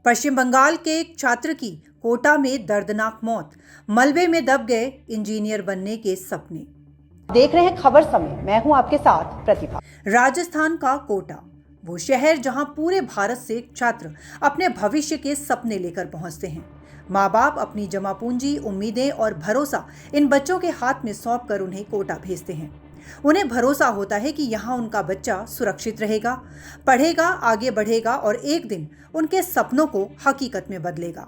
पश्चिम बंगाल के एक छात्र की कोटा में दर्दनाक मौत, मलबे में दब गए इंजीनियर बनने के सपने। देख रहे हैं खबर समय, मैं हूं आपके साथ प्रतिभा। राजस्थान का कोटा, वो शहर जहां पूरे भारत से छात्र अपने भविष्य के सपने लेकर पहुंचते हैं। माँ बाप अपनी जमा पूंजी, उम्मीदें और भरोसा इन बच्चों के हाथ में सौंप कर उन्हें कोटा भेजते हैं। उन्हें भरोसा होता है कि यहाँ उनका बच्चा सुरक्षित रहेगा, पढ़ेगा, आगे बढ़ेगा और एक दिन उनके सपनों को हकीकत में बदलेगा।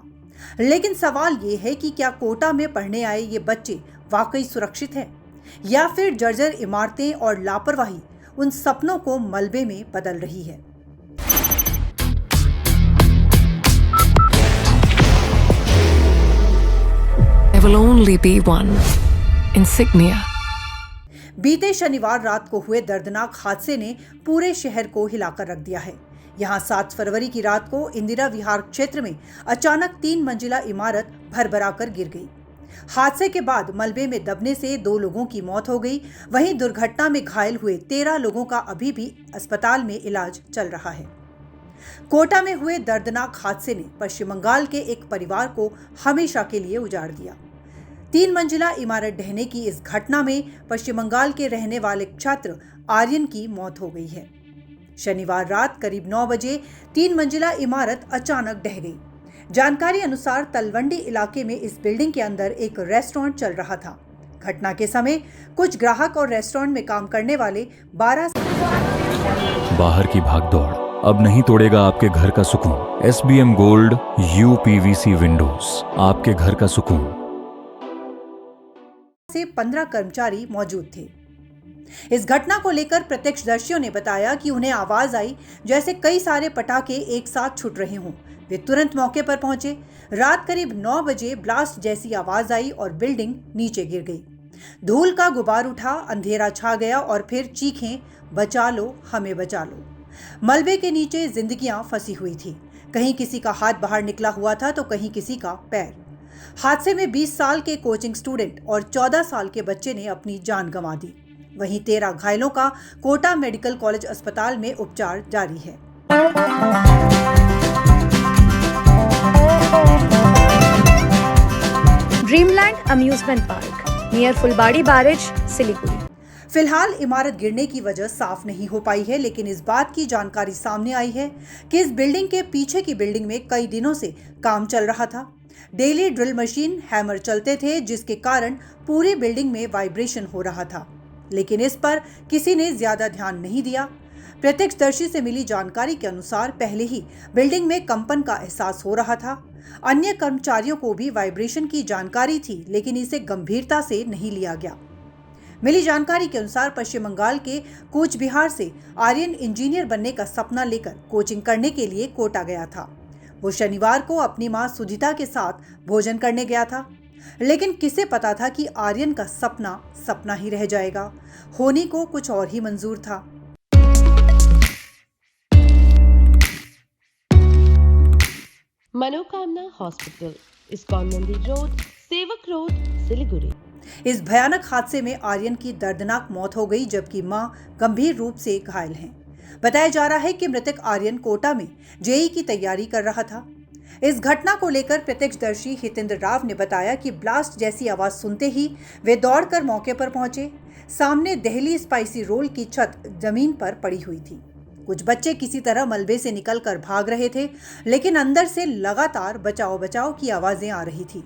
लेकिन सवाल ये है कि क्या कोटा में पढ़ने आए ये बच्चे वाकई सुरक्षित हैं, या फिर जर्जर इमारतें और लापरवाही उन सपनों को मलबे में बदल रही है। There will only be one insignia. बीते शनिवार रात को हुए दर्दनाक हादसे ने पूरे शहर को हिलाकर रख दिया है। यहाँ 7 फरवरी की रात को इंदिरा विहार क्षेत्र में अचानक 3 मंजिला इमारत भरभराकर गिर गई। हादसे के बाद मलबे में दबने से 2 लोगों की मौत हो गई। वहीं दुर्घटना में घायल हुए 13 लोगों का अभी भी अस्पताल में इलाज चल रहा है। कोटा में हुए दर्दनाक हादसे ने पश्चिम बंगाल के एक परिवार को हमेशा के लिए उजाड़ दिया। 3 मंजिला इमारत ढहने की इस घटना में पश्चिम बंगाल के रहने वाले छात्र आर्यन की मौत हो गई है। शनिवार रात करीब 9 बजे 3 मंजिला इमारत अचानक ढह गई। जानकारी अनुसार तलवंडी इलाके में इस बिल्डिंग के अंदर एक रेस्टोरेंट चल रहा था। घटना के समय कुछ ग्राहक और रेस्टोरेंट में काम करने वाले 12 बाहर की भागदौड़ अब नहीं तोड़ेगा आपके घर का सुकून। SBM गोल्ड UPVC विंडोज, आपके घर का सुकून। से 15 कर्मचारी मौजूद थे। इस घटना को लेकर प्रत्यक्षदर्शियों ने बताया कि उन्हें आवाज आई जैसे कई सारे पटाखे एक साथ छूट रहे हों। वे तुरंत मौके पर पहुंचे। रात करीब 9 बजे ब्लास्ट जैसी आवाज आई और बिल्डिंग नीचे गिर गई। धूल का गुबार उठा, अंधेरा छा गया और फिर चीखें, बचा लो, हमें बचा लो। मलबे के नीचे जिंदगियां फंसी हुई थी। कहीं किसी का हाथ बाहर निकला हुआ था तो कहीं किसी का पैर। हादसे में 20 साल के कोचिंग स्टूडेंट और 14 साल के बच्चे ने अपनी जान गंवा दी। वहीं 13 घायलों का कोटा मेडिकल कॉलेज अस्पताल में उपचार जारी है। ड्रीमलैंड अम्यूजमेंट पार्क नियर फुलबाड़ी बैरेज, सिलीगुड़ी। फिलहाल इमारत गिरने की वजह साफ नहीं हो पाई है, लेकिन इस बात की जानकारी सामने आई है कि इस बिल्डिंग के पीछे की बिल्डिंग में कई दिनों से काम चल रहा था। डेली ड्रिल मशीन, हैमर चलते थे, जिसके कारण पूरी बिल्डिंग में वाइब्रेशन हो रहा था, लेकिन इस पर किसी ने ज्यादा ध्यान नहीं दिया। प्रत्यक्षदर्शी से मिली जानकारी के अनुसार पहले ही बिल्डिंग में कंपन का एहसास हो रहा था। अन्य कर्मचारियों को भी वाइब्रेशन की जानकारी थी, लेकिन इसे गंभीरता से नहीं लिया गया। मिली जानकारी के अनुसार पश्चिम बंगाल के कूच बिहार से आर्यन इंजीनियर बनने का सपना लेकर कोचिंग करने के लिए कोटा गया था। वो शनिवार को अपनी मां सुधिता के साथ भोजन करने गया था, लेकिन किसे पता था कि आर्यन का सपना सपना ही रह जाएगा। होनी को कुछ और ही मंजूर था। मनोकामना हॉस्पिटल, इस्कॉन मंदिर रोड, सेवक रोड, सिलीगुड़ी। इस भयानक हादसे में आर्यन की दर्दनाक मौत हो गई, जबकि मां गंभीर रूप से घायल हैं। बताया जा रहा है कि मृतक आर्यन कोटा में जेईई की तैयारी कर रहा था। इस घटना को लेकर प्रत्यक्षदर्शी हितेंद्र राव ने बताया कि ब्लास्ट जैसी आवाज सुनते ही वे दौड़कर मौके पर पहुंचे। सामने दहली स्पाइसी रोल की छत जमीन पर पड़ी हुई थी। कुछ बच्चे किसी तरह मलबे से निकलकर भाग रहे थे, लेकिन अंदर से लगातार बचाओ बचाओ की आवाजें आ रही थी।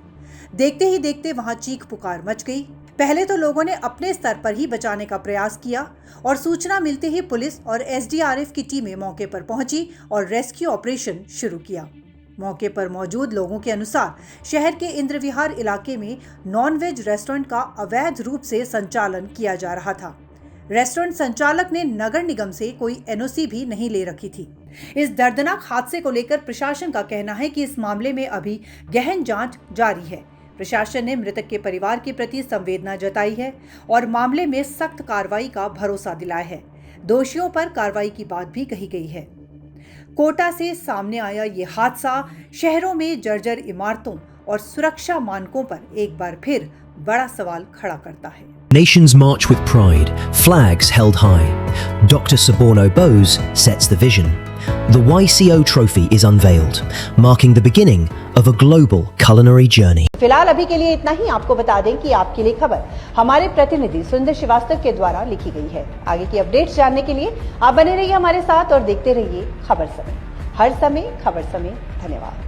देखते ही देखते वहां चीख पुकार मच गई। पहले तो लोगों ने अपने स्तर पर ही बचाने का प्रयास किया और सूचना मिलते ही पुलिस और SDRF की टीमें मौके पर पहुंची और रेस्क्यू ऑपरेशन शुरू किया। मौके पर मौजूद लोगों के अनुसार शहर के इंद्र विहार इलाके में नॉनवेज रेस्टोरेंट का अवैध रूप से संचालन किया जा रहा था। रेस्टोरेंट संचालक ने नगर निगम से कोई NOC भी नहीं ले रखी थी। इस दर्दनाक हादसे को लेकर प्रशासन का कहना है कि इस मामले में अभी गहन जांच जारी है। प्रशासन ने मृतक के परिवार के प्रति संवेदना जताई है और मामले में सख्त कार्रवाई का भरोसा दिलाया है। दोषियों पर कार्रवाई की बात भी कही गई है। कोटा से सामने आया ये हादसा शहरों में जर्जर इमारतों और सुरक्षा मानकों पर एक बार फिर बड़ा सवाल खड़ा करता है। Nations march with pride, flags held high. Dr. Suborno Bose sets the vision. The YCO trophy is unveiled, marking the beginning of a global culinary journey. फिलहाल अभी के लिए इतना ही। आपको बता दें कि आपके लिए खबर हमारे प्रतिनिधि सुंदर श्रीवास्तव के द्वारा लिखी गई है। आगे की अपडेट्स जानने के लिए आप बने रहिए हमारे साथ और देखते रहिए खबर समय। हर समय खबर समय। धन्यवाद।